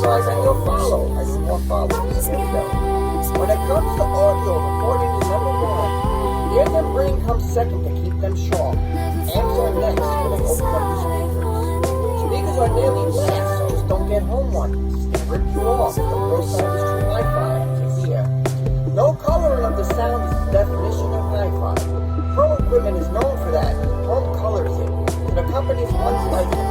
subscribe and you'll follow. I need more followers. Here we go. When it comes to audio, recording is number one. Ears and brain come second to keep them sharp. Amps are next when they open up the speakers. Speakers are nearly last, just don't get home ones. They rip you off. The pro sound is true Wi-Fi to hear. No coloring of the sound is the definition of hi-fi. Pro equipment is known for that. Home colors it. And accompanies one's life